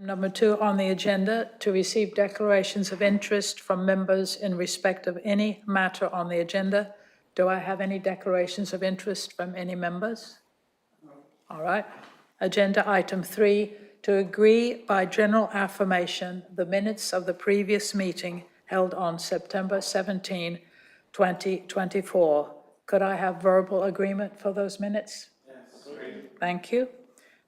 number 2 on the agenda, to receive declarations of interest from members in respect of any matter on the agenda. Do I have any declarations of interest from any members? No. All right. Agenda item 3, to agree by general affirmation the minutes of the previous meeting held on September 17, 2024. Could I have verbal agreement for those minutes? Yes. Thank you.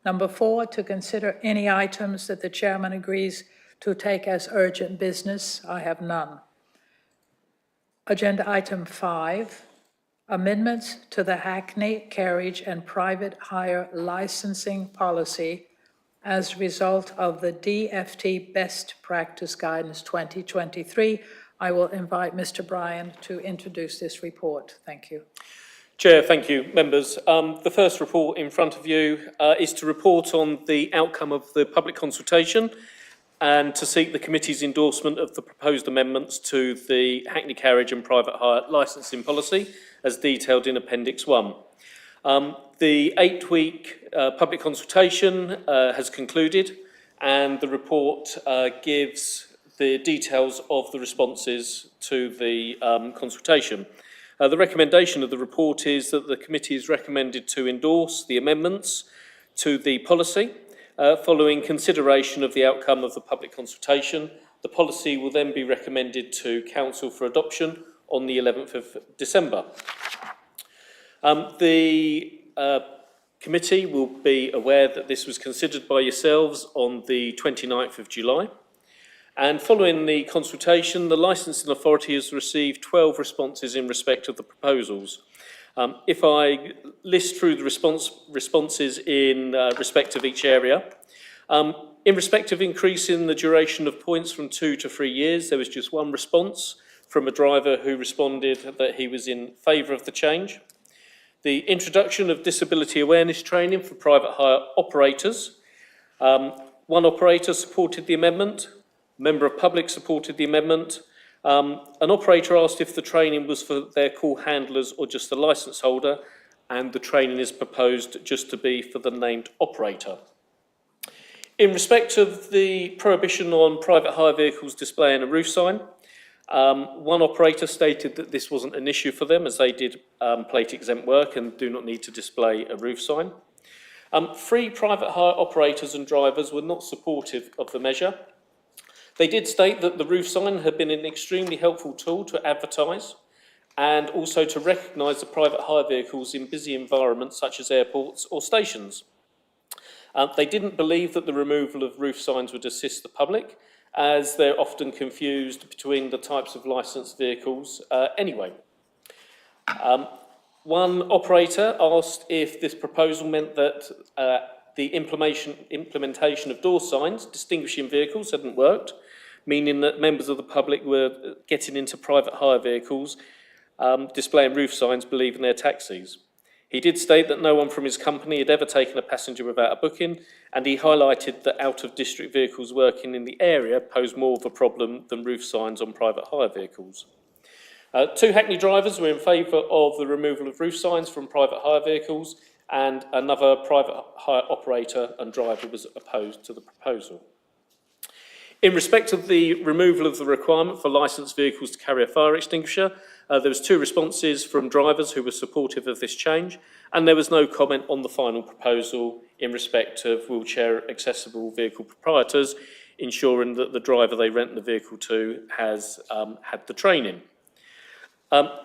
Number 4, to consider any items that the chairman agrees to take as urgent business. I have none. Agenda item 5, amendments to the Hackney Carriage and Private Hire Licensing Policy as a result of the DFT Best Practice Guidance 2023. I will invite Mr. Bryan to introduce this report. Thank you. Chair, thank you. Members, the first report in front of you is to report on the outcome of the public consultation and to seek the committee's endorsement of the proposed amendments to the Hackney Carriage and Private Hire Licensing Policy as detailed in Appendix 1. The 8-week public consultation has concluded, and the report gives the details of the responses to the consultation. The recommendation of the report is that the committee is recommended to endorse the amendments to the policy. Following consideration of the outcome of the public consultation, the policy will then be recommended to Council for adoption on the 11th of December. The committee will be aware that this was considered by yourselves on the 29th of July. And following the consultation, the licensing authority has received 12 responses in respect of the proposals. If I list through the responses in respect of each area, in respect of increasing the duration of points from 2 to 3 years, there was just one response from a driver who responded that he was in favour of the change. The introduction of disability awareness training for private hire operators. One operator supported the amendment. Member of public supported the amendment. An operator asked if the training was for their call handlers or just the licence holder, and the training is proposed just to be for the named operator. In respect of the prohibition on private hire vehicles displaying a roof sign, one operator stated that this wasn't an issue for them as they did plate exempt work and do not need to display a roof sign. 3 private hire operators and drivers were not supportive of the measure. They did state that the roof sign had been an extremely helpful tool to advertise and also to recognise the private hire vehicles in busy environments such as airports or stations. They didn't believe that the removal of roof signs would assist the public, as they're often confused between the types of licensed vehicles anyway. One operator asked if this proposal meant that the implementation of door signs distinguishing vehicles hadn't worked, meaning that members of the public were getting into private hire vehicles, displaying roof signs, believing they're taxis. He did state that no one from his company had ever taken a passenger without a booking, and he highlighted that out-of-district vehicles working in the area pose more of a problem than roof signs on private hire vehicles. 2 Hackney drivers were in favour of the removal of roof signs from private hire vehicles, and another private hire operator and driver was opposed to the proposal. In respect of the removal of the requirement for licensed vehicles to carry a fire extinguisher, there was 2 responses from drivers who were supportive of this change, and there was no comment on the final proposal in respect of wheelchair accessible vehicle proprietors, ensuring that the driver they rent the vehicle to has had the training.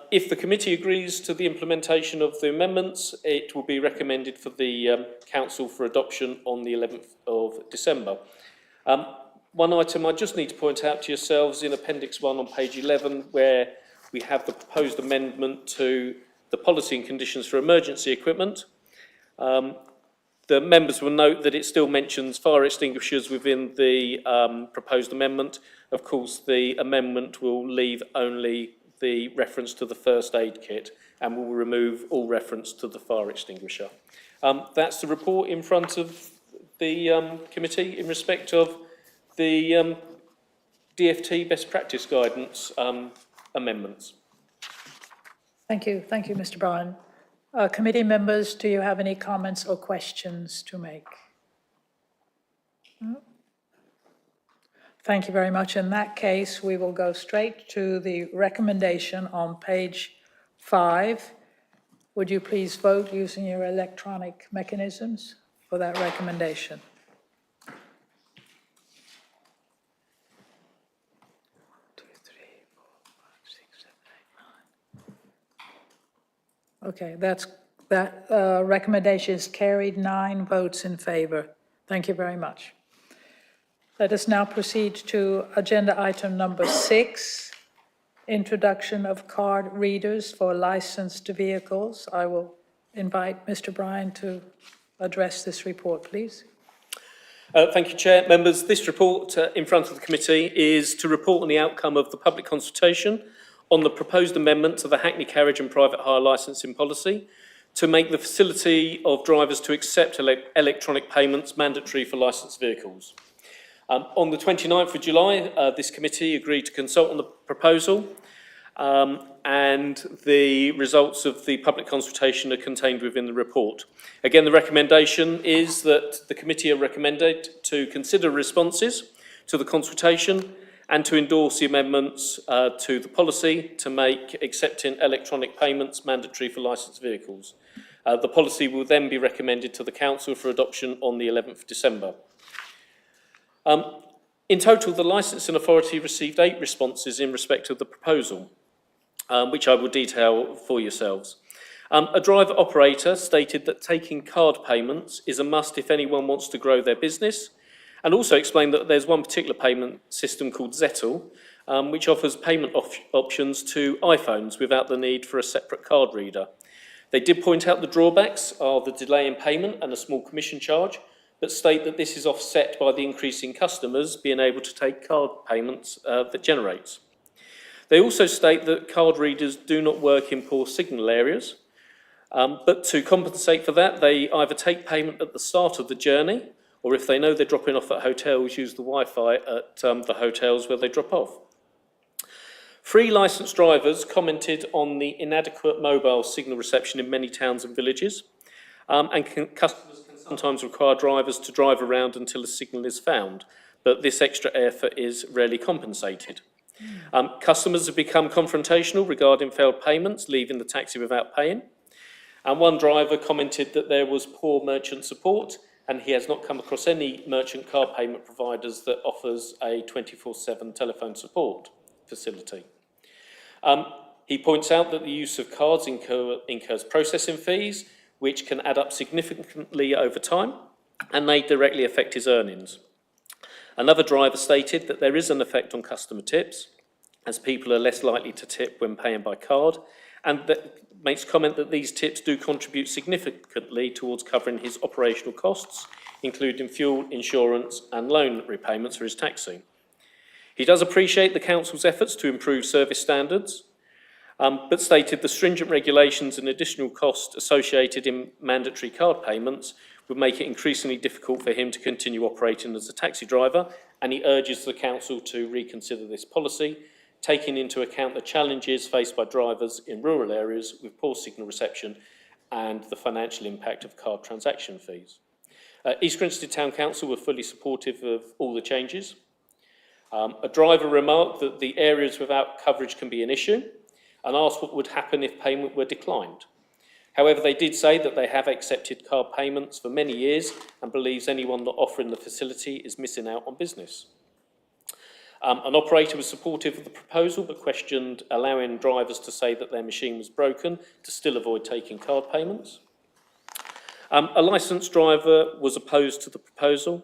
If the committee agrees to the implementation of the amendments, it will be recommended for the Council for adoption on the 11th of December. One item I just need to point out to yourselves in Appendix 1 on page 11, where we have the proposed amendment to the policy and conditions for emergency equipment. The members will note that it still mentions fire extinguishers within the proposed amendment. Of course, the amendment will leave only the reference to the first aid kit and will remove all reference to the fire extinguisher. That's the report in front of the committee in respect of the DFT Best Practice Guidance amendments. Thank you, Mr. Bryan. Committee members, do you have any comments or questions to make? No? Thank you very much. In that case, we will go straight to the recommendation on page 5. Would you please vote using your electronic mechanisms for that recommendation? Okay, that recommendation is carried, 9 votes in favor. Thank you very much. Let us now proceed to agenda item number 6, introduction of card readers for licensed vehicles. I will invite Mr. Bryan to address this report, please. Thank you, Chair. Members, this report in front of the committee is to report on the outcome of the public consultation on the proposed amendment to the Hackney Carriage and Private Hire Licensing Policy to make the facility of drivers to accept electronic payments mandatory for licensed vehicles. On the 29th of July, this committee agreed to consult on the proposal and the results of the public consultation are contained within the report. Again, the recommendation is that the committee are recommended to consider responses to the consultation and to endorse the amendments to the policy to make accepting electronic payments mandatory for licensed vehicles. The policy will then be recommended to the Council for adoption on the 11th of December. In total, the licensing authority received 8 responses in respect of the proposal, which I will detail for yourselves. A driver operator stated that taking card payments is a must if anyone wants to grow their business, and also explained that there's one particular payment system called Zettel, which offers payment options to iPhones without the need for a separate card reader. They did point out the drawbacks are the delay in payment and a small commission charge, but state that this is offset by the increase in customers being able to take card payments that generates. They also state that card readers do not work in poor signal areas, but to compensate for that, they either take payment at the start of the journey, or if they know they're dropping off at hotels, use the Wi-Fi at the hotels where they drop off. 3 licensed drivers commented on the inadequate mobile signal reception in many towns and villages, and customers can sometimes require drivers to drive around until a signal is found, but this extra effort is rarely compensated. Customers have become confrontational regarding failed payments, leaving the taxi without paying. And one driver commented that there was poor merchant support, and he has not come across any merchant card payment providers that offers a 24/7 telephone support facility. He points out that the use of cards incurs processing fees, which can add up significantly over time, and may directly affect his earnings. Another driver stated that there is an effect on customer tips, as people are less likely to tip when paying by card, and that makes comment that these tips do contribute significantly towards covering his operational costs, including fuel, insurance and loan repayments for his taxi. He does appreciate the Council's efforts to improve service standards, but stated the stringent regulations and additional costs associated in mandatory card payments would make it increasingly difficult for him to continue operating as a taxi driver, and he urges the Council to reconsider this policy, taking into account the challenges faced by drivers in rural areas with poor signal reception and the financial impact of card transaction fees. East Grinstead Town Council were fully supportive of all the changes. A driver remarked that the areas without coverage can be an issue and asked what would happen if payment were declined. However, they did say that they have accepted card payments for many years and believes anyone not offering the facility is missing out on business. An operator was supportive of the proposal but questioned allowing drivers to say that their machine was broken to still avoid taking card payments. A licensed driver was opposed to the proposal.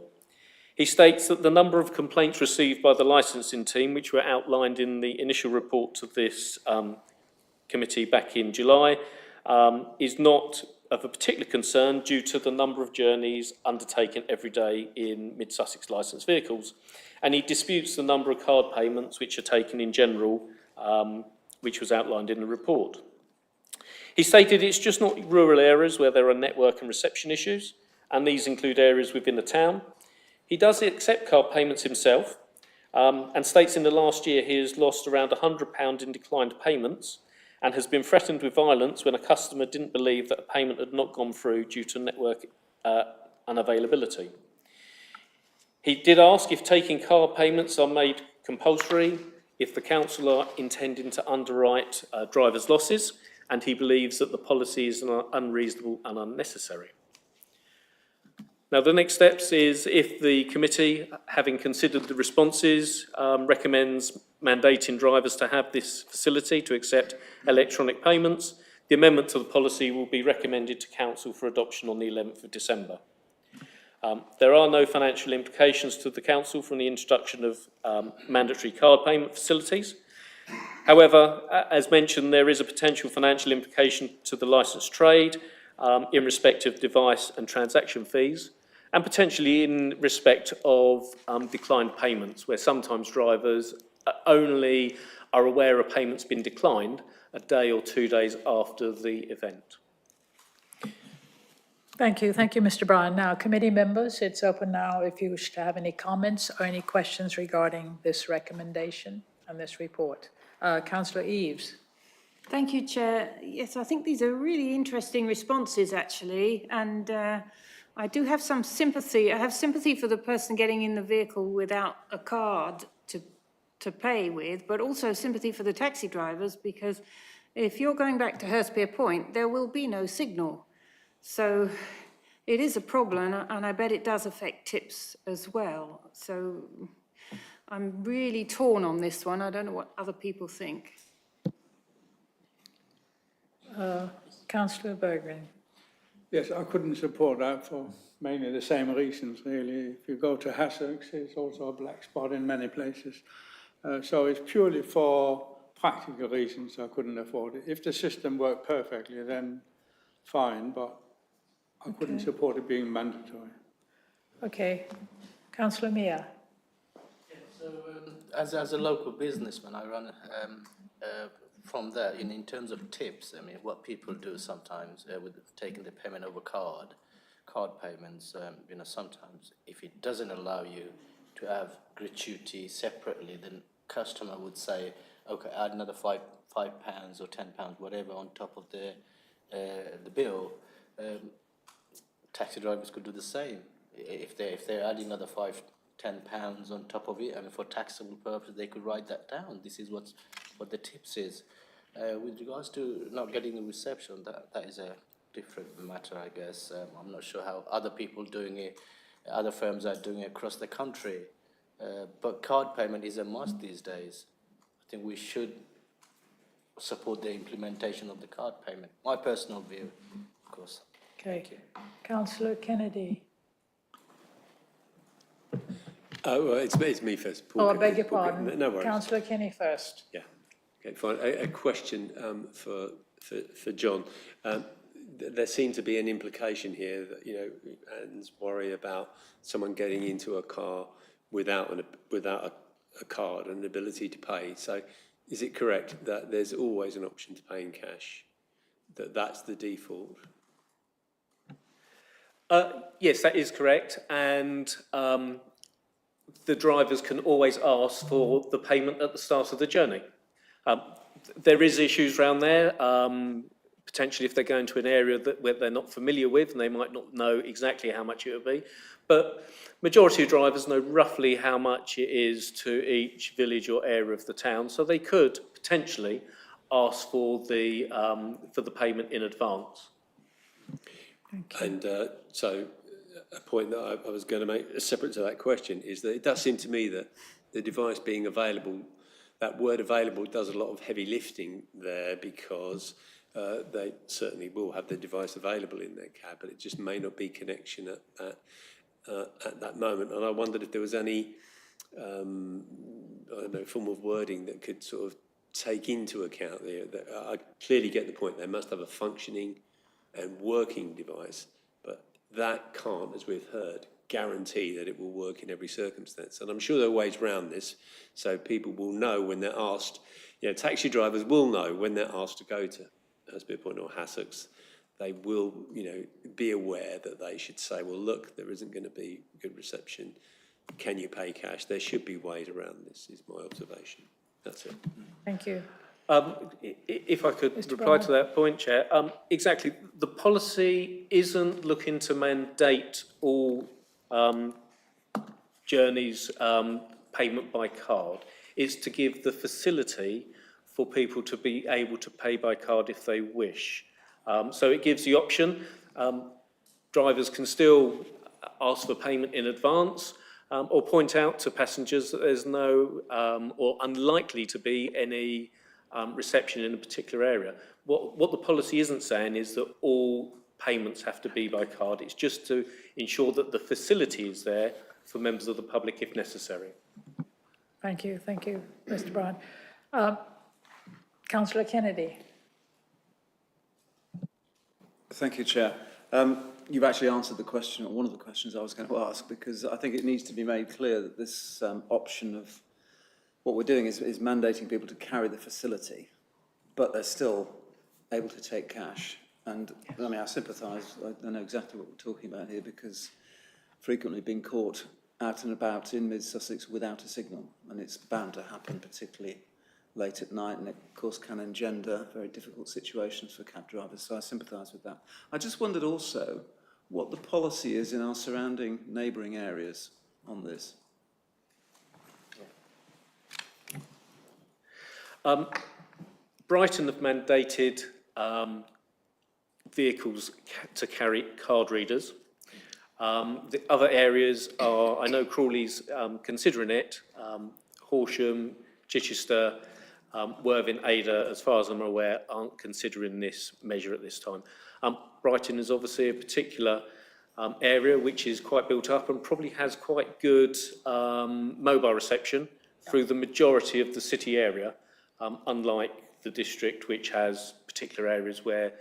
He states that the number of complaints received by the licensing team, which were outlined in the initial report to this committee back in July, is not of a particular concern due to the number of journeys undertaken every day in mid-Sussex licensed vehicles. And he disputes the number of card payments which are taken in general, which was outlined in the report. He stated it's just not rural areas where there are network and reception issues, and these include areas within the town. He does accept card payments himself, and states in the last year he has lost around £100 in declined payments and has been threatened with violence when a customer didn't believe that a payment had not gone through due to network unavailability. He did ask if taking card payments are made compulsory, if the council are intending to underwrite drivers' losses, and he believes that the policy is unreasonable and unnecessary. Now, the next steps is if the committee, having considered the responses, recommends mandating drivers to have this facility to accept electronic payments, the amendment to the policy will be recommended to council for adoption on the 11th of December. There are no financial implications to the council from the introduction of mandatory card payment facilities. However, as mentioned, there is a potential financial implication to the licensed trade in respect of device and transaction fees, and potentially in respect of declined payments, where sometimes drivers only are aware a payment's been declined a day or 2 days after the event. Thank you, Mr. Bryan. Now, committee members, it's open now if you wish to have any comments or any questions regarding this recommendation and this report. Councillor Eaves. Thank you, Chair. Yes, I think these are really interesting responses, actually, and I do have some sympathy. I have sympathy for the person getting in the vehicle without a card to pay with, but also sympathy for the taxi drivers, because if you're going back to Hurstpier Point, there will be no signal. So it is a problem, and I bet it does affect tips as well. So I'm really torn on this one. I don't know what other people think. Councillor Berggren. Yes, I couldn't support that for mainly the same reasons, really. If you go to Sussex, it's also a black spot in many places. So it's purely for practical reasons I couldn't afford it. If the system worked perfectly, then fine, but I couldn't support it being mandatory. Okay. Councillor Mia. Yeah, so as a local businessman, I run from there in terms of tips. I mean, what people do sometimes with taking the payment over card payments. You know, sometimes if it doesn't allow you to have gratuity separately, then customer would say, okay, add another £5 or £10, whatever, on top of the bill. Taxi drivers could do the same. If they're adding another £5-10 on top of it, and for taxable purposes, they could write that down. This is what the tips is. With regards to not getting the reception, that is a different matter, I guess. I'm not sure how other people doing it, other firms are doing it across the country. But card payment is a must these days. I think we should support the implementation of the card payment. My personal view, of course. Okay. Councillor Kennedy. Well, it's me first. Paul, I beg your pardon. No worries. Councillor Kenny first. Yeah. Okay, fine. A question for John. There seems to be an implication here that, you know, Anne's worry about someone getting into a car without a card and an ability to pay. So is it correct that there's always an option to pay in cash? That's the default? Yes, that is correct. And the drivers can always ask for the payment at the start of the journey. There is issues around there. Potentially if they're going to an area where they're not familiar with, and they might not know exactly how much it would be. But majority of drivers know roughly how much it is to each village or area of the town, so they could potentially ask for the payment in advance. And so a point that I was going to make, separate to that question, is that it does seem to me that the device being available, that word available does a lot of heavy lifting there, because they certainly will have the device available in their cab, but it just may not be connection at that moment. And I wondered if there was any, I don't know, form of wording that could sort of take into account I clearly get the point. They must have a functioning and working device, but that can't, as we've heard, guarantee that it will work in every circumstance. And I'm sure there are ways around this, so people will know when they're asked. You know, taxi drivers will know when they're asked to go to Hurstpier Point or Sussex. They will, you know, be aware that they should say, well, look, there isn't going to be good reception. Can you pay cash? There should be ways around this, is my observation. That's it. Thank you. If I could reply to that point, Chair. Exactly. The policy isn't looking to mandate all journeys payment by card. It's to give the facility for people to be able to pay by card if they wish. So it gives the option. Drivers can still ask for payment in advance or point out to passengers that there's no or unlikely to be any reception in a particular area. What the policy isn't saying is that all payments have to be by card. It's just to ensure that the facility is there for members of the public if necessary. Thank you, Mr. Bryan. Councillor Kennedy. Thank you, Chair. You've actually answered the question, or one of the questions I was going to ask, because I think it needs to be made clear that this option of what we're doing is mandating people to carry the facility, but they're still able to take cash. And I mean, I sympathise, I know exactly what we're talking about here, because frequently being caught out and about in mid-Sussex without a signal, and it's bound to happen, particularly late at night, and it, of course, can engender very difficult situations for cab drivers, so I sympathise with that. I just wondered also what the policy is in our surrounding neighbouring areas on this. Brighton have mandated vehicles to carry card readers. The other areas are, I know Crawley's considering it, Horsham, Chichester, Worthing, Ada, as far as I'm aware, aren't considering this measure at this time. Brighton is obviously a particular area which is quite built up and probably has quite good mobile reception through the majority of the city area, unlike the district, which has particular areas where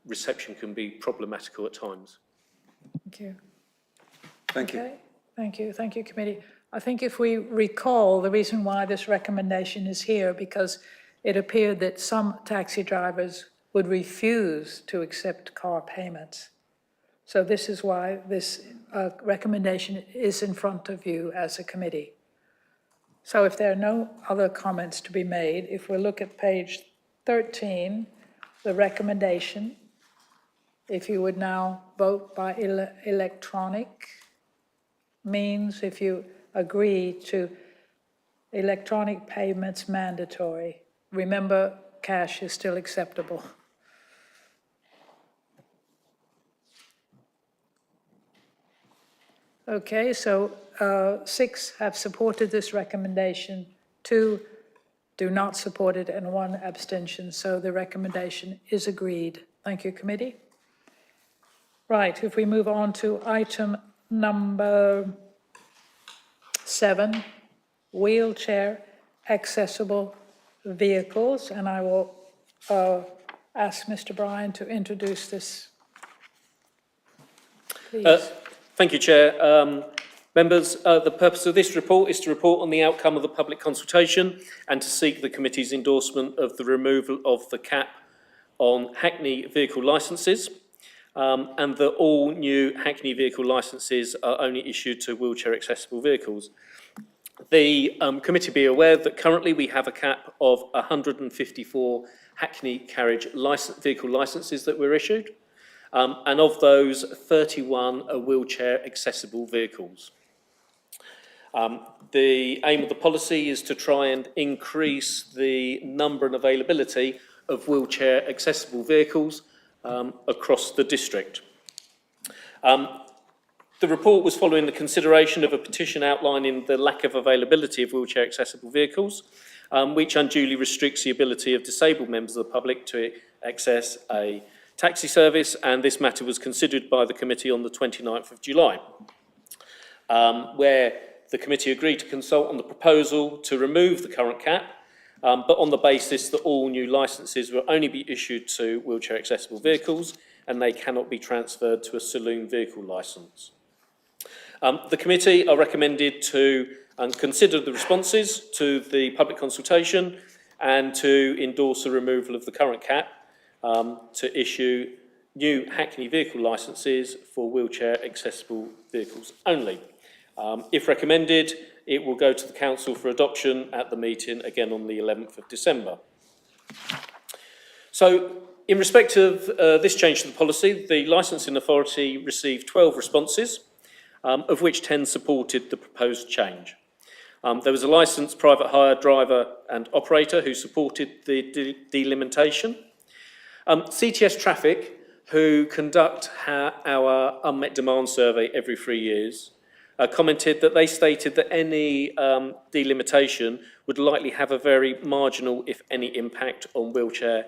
reception can be problematical at times. Thank you. Thank you. Okay. Thank you, committee. I think if we recall, the reason why this recommendation is here, because it appeared that some taxi drivers would refuse to accept car payments. So this is why this recommendation is in front of you as a committee. So if there are no other comments to be made, if we look at page 13, the recommendation, if you would now vote by electronic means, if you agree to electronic payments mandatory. Remember, cash is still acceptable. Okay, so 6 have supported this recommendation, 2 do not support it, and 1 abstention. So the recommendation is agreed. Thank you, committee. Right, if we move on to item number 7, wheelchair accessible vehicles, and I will ask Mr. Bryan to introduce this, please. Thank you, Chair. Members, the purpose of this report is to report on the outcome of the public consultation and to seek the committee's endorsement of the removal of the cap on Hackney vehicle licences, and that all new Hackney vehicle licences are only issued to wheelchair accessible vehicles. The committee be aware that currently we have a cap of 154 Hackney carriage vehicle licences that were issued. And of those, 31 are wheelchair accessible vehicles. The aim of the policy is to try and increase the number and availability of wheelchair accessible vehicles across the district. The report was following the consideration of a petition outlining the lack of availability of wheelchair accessible vehicles, which unduly restricts the ability of disabled members of the public to access a taxi service, and this matter was considered by the committee on the 29th of July, where the committee agreed to consult on the proposal to remove the current cap, but on the basis that all new licences will only be issued to wheelchair accessible vehicles and they cannot be transferred to a saloon vehicle licence. The committee are recommended to consider the responses to the public consultation and to endorse the removal of the current cap, to issue new Hackney vehicle licences for wheelchair accessible vehicles only. If recommended, it will go to the council for adoption at the meeting again on the 11th of December. So in respect of this change to the policy, the licensing authority received 12 responses, of which 10 supported the proposed change. There was a licensed private hire driver and operator who supported the delimitation. CTS Traffic, who conduct our unmet demand survey every 3 years, commented that they stated that any delimitation would likely have a very marginal, if any, impact on wheelchair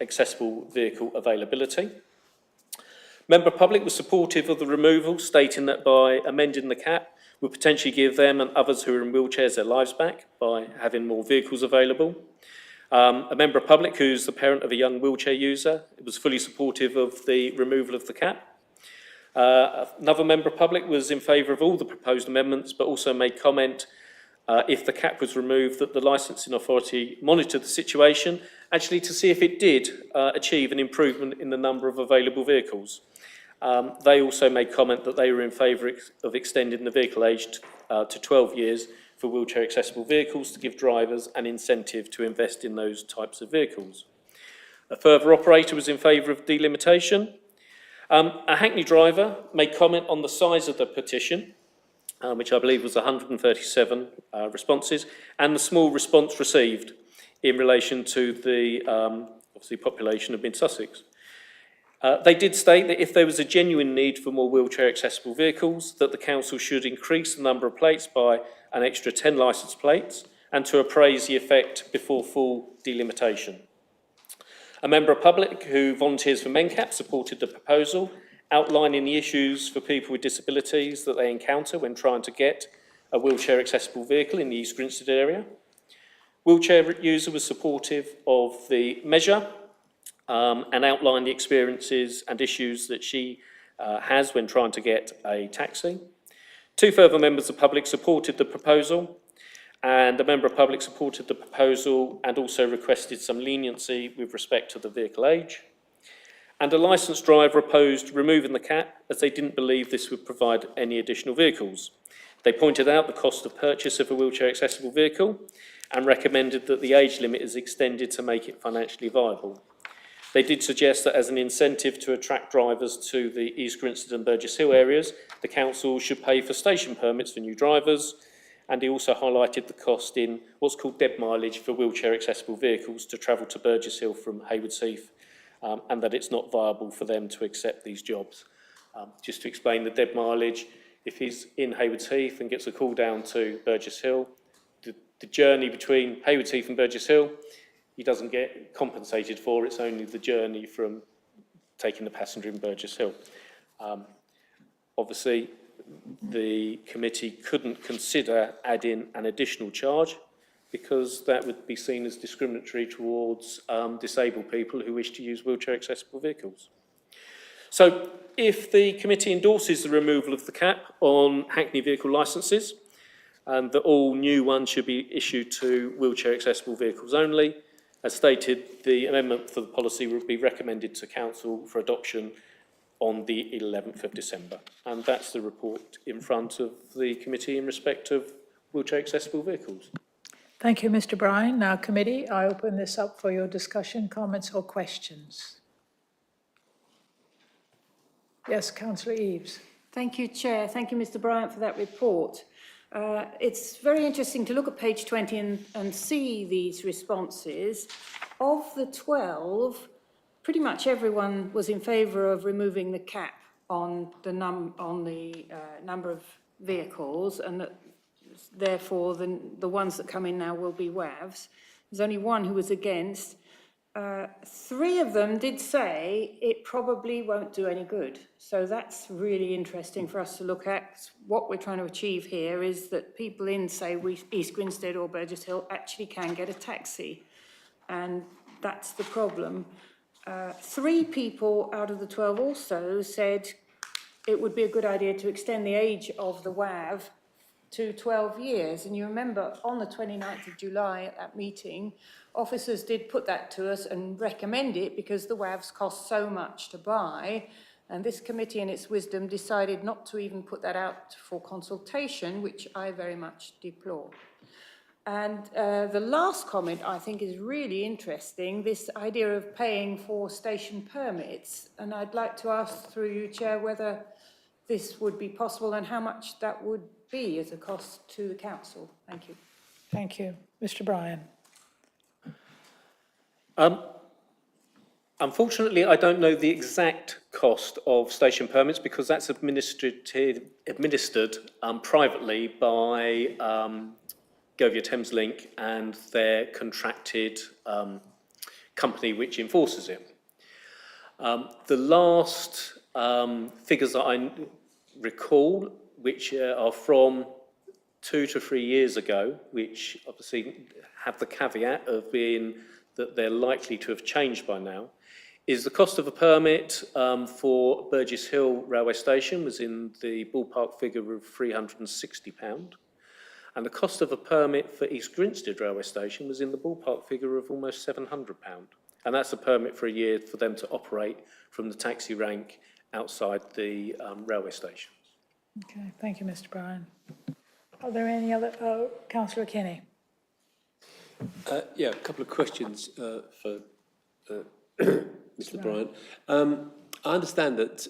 accessible vehicle availability. Member Public was supportive of the removal, stating that by amending the cap would potentially give them and others who are in wheelchairs their lives back by having more vehicles available. A Member of Public who's the parent of a young wheelchair user was fully supportive of the removal of the cap. Another Member of Public was in favour of all the proposed amendments, but also made comment if the cap was removed that the licensing authority monitored the situation, actually to see if it did achieve an improvement in the number of available vehicles. They also made comment that they were in favour of extending the vehicle age to 12 years for wheelchair accessible vehicles to give drivers an incentive to invest in those types of vehicles. A further operator was in favour of delimitation. A Hackney driver made comment on the size of the petition, which I believe was 137 responses, and the small response received in relation to the obviously population of Mid-Sussex. They did state that if there was a genuine need for more wheelchair accessible vehicles, that the council should increase the number of plates by an extra 10 licence plates and to appraise the effect before full delimitation. A Member of Public who volunteers for MENCAP supported the proposal, outlining the issues for people with disabilities that they encounter when trying to get a wheelchair accessible vehicle in the East Grinstead area. Wheelchair user was supportive of the measure and outlined the experiences and issues that she has when trying to get a taxi. 2 further members of the public supported the proposal, and a Member of Public supported the proposal and also requested some leniency with respect to the vehicle age. And a licensed driver opposed removing the cap as they didn't believe this would provide any additional vehicles. They pointed out the cost of purchase of a wheelchair accessible vehicle and recommended that the age limit is extended to make it financially viable. They did suggest that as an incentive to attract drivers to the East Grinstead and Burgess Hill areas, the council should pay for station permits for new drivers, and he also highlighted the cost in what's called dead mileage for wheelchair accessible vehicles to travel to Burgess Hill from Haywards Heath, and that it's not viable for them to accept these jobs. Just to explain the dead mileage, if he's in Haywards Heath and gets a call down to Burgess Hill, the journey between Haywards Heath and Burgess Hill, he doesn't get compensated for. It's only the journey from taking the passenger in Burgess Hill. Obviously, the committee couldn't consider adding an additional charge because that would be seen as discriminatory towards disabled people who wish to use wheelchair accessible vehicles. So if the committee endorses the removal of the cap on Hackney vehicle licences and that all new ones should be issued to wheelchair accessible vehicles only, as stated, the amendment for the policy will be recommended to Council for adoption on the 11th of December. And that's the report in front of the committee in respect of wheelchair accessible vehicles. Thank you, Mr. Bryan. Now, committee, I open this up for your discussion, comments or questions. Yes, Councillor Eaves. Thank you, Chair. Thank you, Mr. Bryant, for that report. It's very interesting to look at page 20 and see these responses. Of the 12, pretty much everyone was in favour of removing the cap on the number of vehicles, and that therefore the ones that come in now will be WAVs. There's only one who was against. 3 of them did say it probably won't do any good. So that's really interesting for us to look at. What we're trying to achieve here is that people in, say, East Grinstead or Burgess Hill actually can get a taxi. And that's the problem. 3 people out of the 12 also said it would be a good idea to extend the age of the WAV to 12 years. And you remember on the 29th of July at that meeting, officers did put that to us and recommend it because the WAVs cost so much to buy. And this committee in its wisdom decided not to even put that out for consultation, which I very much deplore. And the last comment I think is really interesting, this idea of paying for station permits. And I'd like to ask through you, Chair, whether this would be possible and how much that would be as a cost to the council. Thank you. Thank you. Mr. Bryan? Unfortunately, I don't know the exact cost of station permits because that's administered privately by Govia Thameslink and their contracted company which enforces it. The last figures that I recall, which are from 2 to 3 years ago, which obviously have the caveat of being that they're likely to have changed by now, is the cost of a permit for Burgess Hill railway station was in the ballpark figure of £360. And the cost of a permit for East Grinstead railway station was in the ballpark figure of almost £700. And that's a permit for a year for them to operate from the taxi rank outside the railway stations. Okay, thank you, Mr. Bryan. Are there any other, Councillor Kenny? Yeah, a couple of questions for Mr. Bryant. I understand that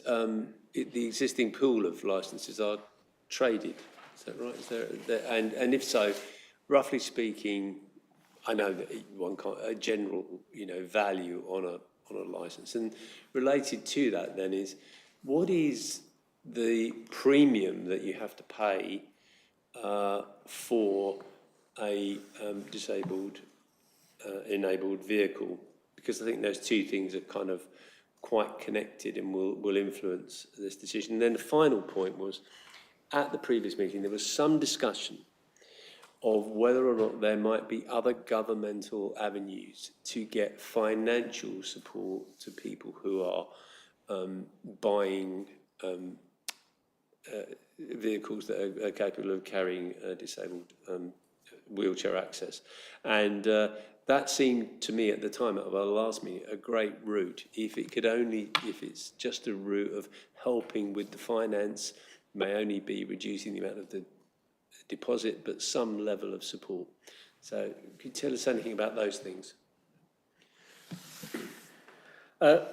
the existing pool of licences are traded. Is that right? Is there, and if so, roughly speaking, I know that one can't a general value on a licence. And related to that, then, is what is the premium that you have to pay for a disabled enabled vehicle? Because I think those two things are kind of quite connected and will influence this decision. And then the final point was, at the previous meeting, there was some discussion of whether or not there might be other governmental avenues to get financial support to people who are buying vehicles that are capable of carrying disabled wheelchair access. And that seemed to me at the time of our last meeting a great route. If it's just a route of helping with the finance, may only be reducing the amount of the deposit, but some level of support. So could you tell us anything about those things? Thank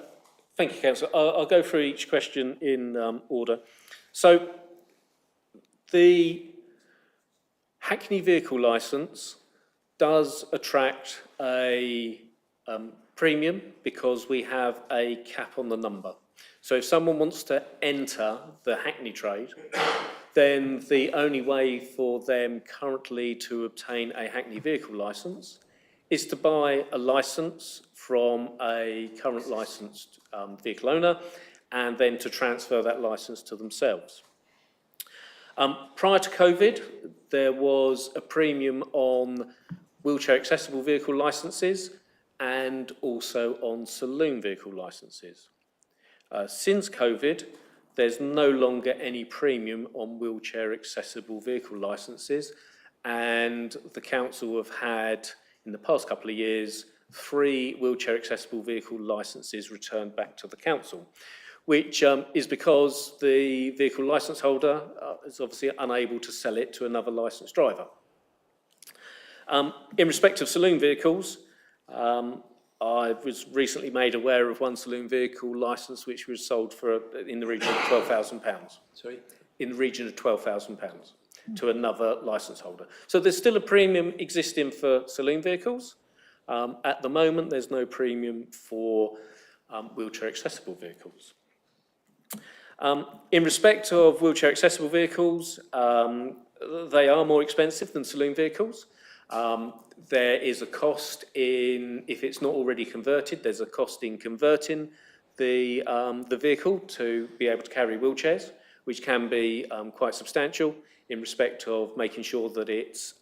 you, Councillor. I'll go through each question in order. So the Hackney vehicle licence does attract a premium because we have a cap on the number. So if someone wants to enter the Hackney trade, then the only way for them currently to obtain a Hackney vehicle licence is to buy a licence from a current licensed vehicle owner and then to transfer that licence to themselves. Prior to COVID, there was a premium on wheelchair accessible vehicle licences and also on saloon vehicle licences. Since COVID, there's no longer any premium on wheelchair accessible vehicle licences, and the council have had, in the past couple of years, 3 wheelchair accessible vehicle licences returned back to the council, which is because the vehicle licence holder is obviously unable to sell it to another licensed driver. In respect of saloon vehicles, I was recently made aware of one saloon vehicle licence which was sold for in the region of £12,000. Sorry? In the region of £12,000 to another licence holder. So there's still a premium existing for saloon vehicles. At the moment, there's no premium for wheelchair accessible vehicles. In respect of wheelchair accessible vehicles, they are more expensive than saloon vehicles. There is a cost in, if it's not already converted, there's a cost in converting the vehicle to be able to carry wheelchairs, which can be quite substantial in respect of making sure that it's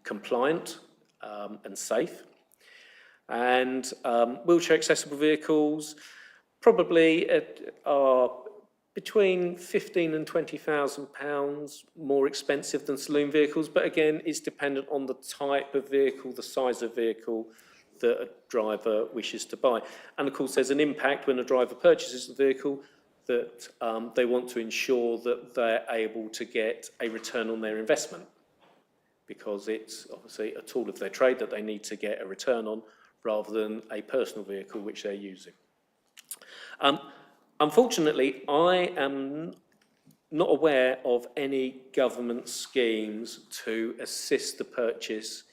compliant and safe. And wheelchair accessible vehicles probably are between £15,000 and £20,000 more expensive than saloon vehicles, but again, it's dependent on the type of vehicle, the size of vehicle that a driver wishes to buy. And of course, there's an impact when a driver purchases the vehicle that they want to ensure that they're able to get a return on their investment, because it's obviously a tool of their trade that they need to get a return on rather than a personal vehicle which they're using. Unfortunately, I am not aware of any government schemes to assist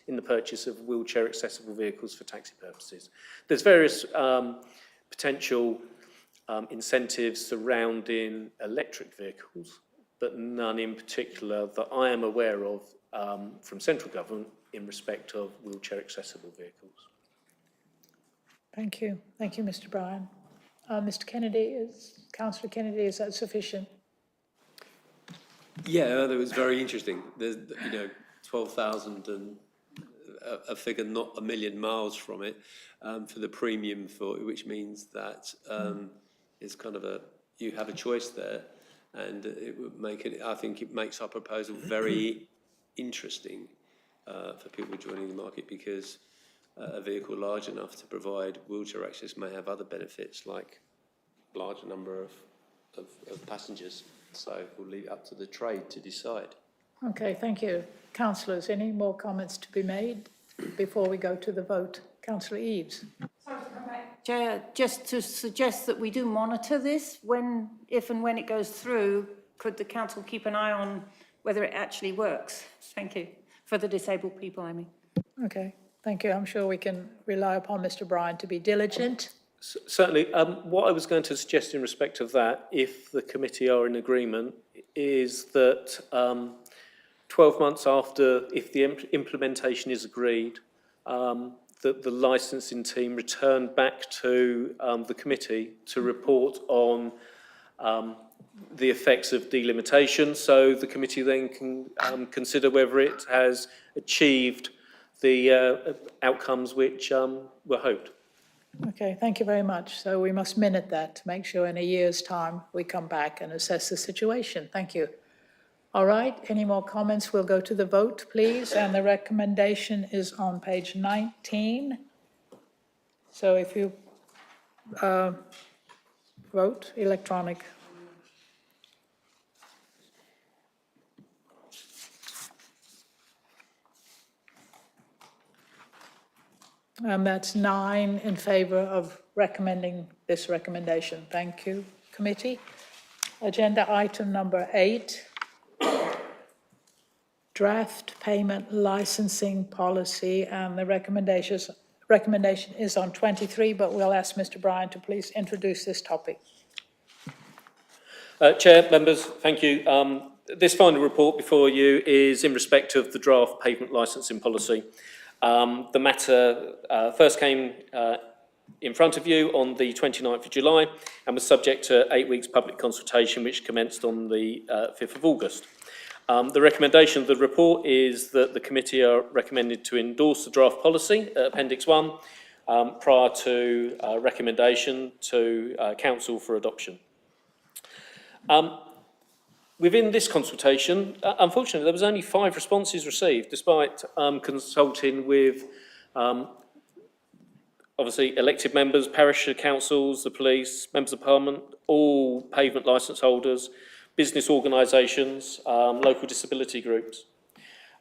in the purchase of wheelchair accessible vehicles for taxi purposes. There's various potential incentives surrounding electric vehicles, but none in particular that I am aware of from central government in respect of wheelchair accessible vehicles. Thank you. Thank you, Mr. Bryan. Mr. Kennedy, Councillor Kennedy, is that sufficient? Yeah, that was very interesting. There's, 12,000 and a figure not a million miles from it for the premium for which means that it's kind of you have a choice there, and it would make it. I think it makes our proposal very interesting for people joining the market, because a vehicle large enough to provide wheelchair access may have other benefits like larger number of passengers. So we'll leave it up to the trade to decide. Okay, thank you. Councillors, any more comments to be made before we go to the vote? Councillor Eaves. Chair, just to suggest that we do monitor this if and when it goes through, could the council keep an eye on whether it actually works? Thank you. For the disabled people, I mean. Okay, thank you. I'm sure we can rely upon Mr. Bryan to be diligent. Certainly. What I was going to suggest in respect of that, if the committee are in agreement, is that 12 months after, if the implementation is agreed, that the licensing team return back to the committee to report on the effects of delimitation, so the committee then can consider whether it has achieved the outcomes which were hoped. Okay, thank you very much. So we must minute that to make sure in a year's time we come back and assess the situation. Thank you. All right, any more comments? We'll go to the vote, please. And the recommendation is on page 19. So if you vote electronic. And that's 9 in favour of recommending this recommendation. Thank you, committee. Agenda item number 8. Draft payment licensing policy, and the recommendation is on 23, but we'll ask Mr. Bryan to please introduce this topic. Chair, members, thank you. This final report before you is in respect of the draft pavement licensing policy. The matter first came in front of you on the 29th of July and was subject to 8 weeks public consultation, which commenced on the 5th of August. The recommendation of the report is that the committee are recommended to endorse the draft policy, Appendix 1, prior to recommendation to Council for adoption. Within this consultation, unfortunately, there was only 5 responses received, despite consulting with obviously elected members, parish councils, the police, members of parliament, all pavement licence holders, business organisations, local disability groups.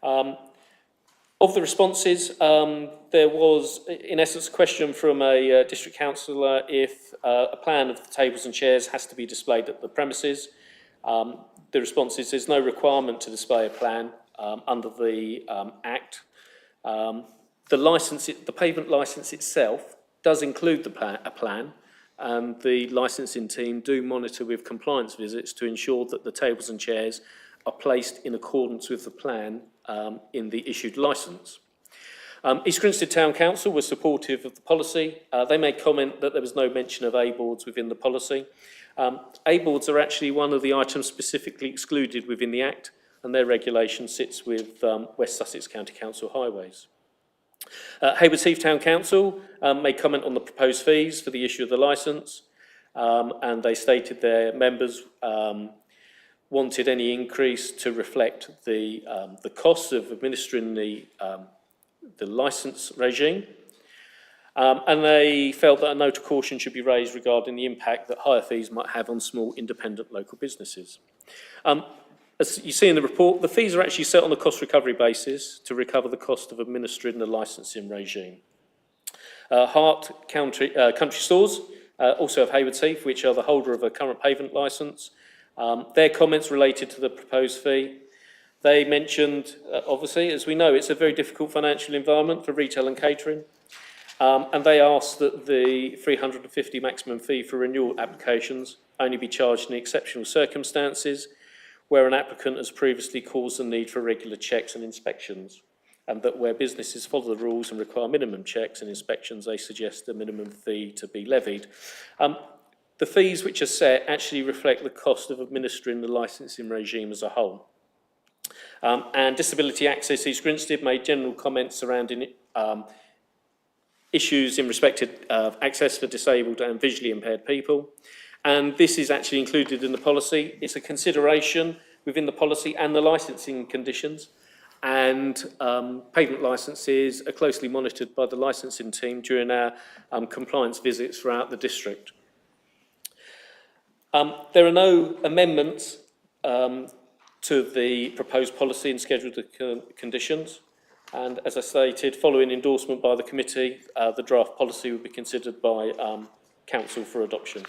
Of the responses, there was, in essence, a question from a district councillor if a plan of the tables and chairs has to be displayed at the premises. The response is there's no requirement to display a plan under the Act. The pavement licence itself does include a plan, and the licensing team do monitor with compliance visits to ensure that the tables and chairs are placed in accordance with the plan in the issued licence. East Grinstead Town Council was supportive of the policy. They made comment that there was no mention of A-boards within the policy. A-boards are actually one of the items specifically excluded within the Act, and their regulation sits with West Sussex County Council Highways. Haywards Heath Town Council made comment on the proposed fees for the issue of the licence, and they stated their members wanted any increase to reflect the costs of administering the licence regime. And they felt that a note of caution should be raised regarding the impact that higher fees might have on small independent local businesses. As you see in the report, the fees are actually set on a cost recovery basis to recover the cost of administering the licensing regime. Hart Country Stores also have Haywards Heath, which are the holder of a current pavement licence, Their comments related to the proposed fee. They mentioned, obviously, as we know, it's a very difficult financial environment for retail and catering. And they asked that the 350 maximum fee for renewal applications only be charged in exceptional circumstances where an applicant has previously caused the need for regular checks and inspections, and that where businesses follow the rules and require minimum checks and inspections, they suggest a minimum fee to be levied. The fees which are set actually reflect the cost of administering the licensing regime as a whole. And Disability Access East Grinstead made general comments surrounding issues in respect of access for disabled and visually impaired people. And this is actually included in the policy. It's a consideration within the policy and the licensing conditions. And pavement licences are closely monitored by the licensing team during our compliance visits throughout the district. There are no amendments to the proposed policy and scheduled conditions. And as I stated, following endorsement by the committee, the draft policy will be considered by council for adoption.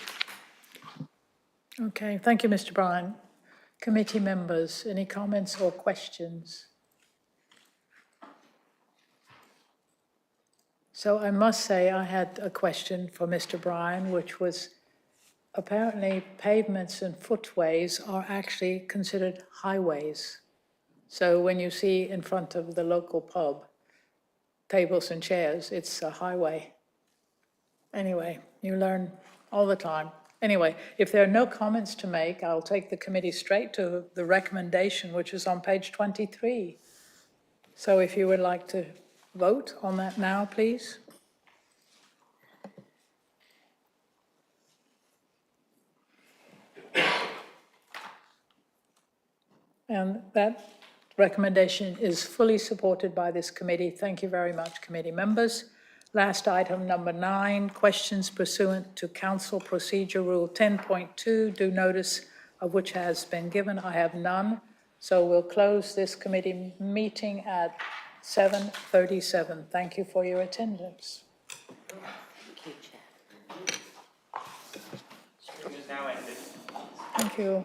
Okay, thank you, Mr. Bryan. Committee members, any comments or questions? So I must say I had a question for Mr. Bryan, which was apparently pavements and footways are actually considered highways. So when you see in front of the local pub, tables and chairs, it's a highway. Anyway, you learn all the time. Anyway, if there are no comments to make, I'll take the committee straight to the recommendation, which is on page 23. So if you would like to vote on that now, please. And that recommendation is fully supported by this committee. Thank you very much, committee members. Last item, number 9, questions pursuant to Council Procedure Rule 10.2, due notice of which has been given. I have none. So we'll close this committee meeting at 7:37. Thank you for your attendance. Thank you.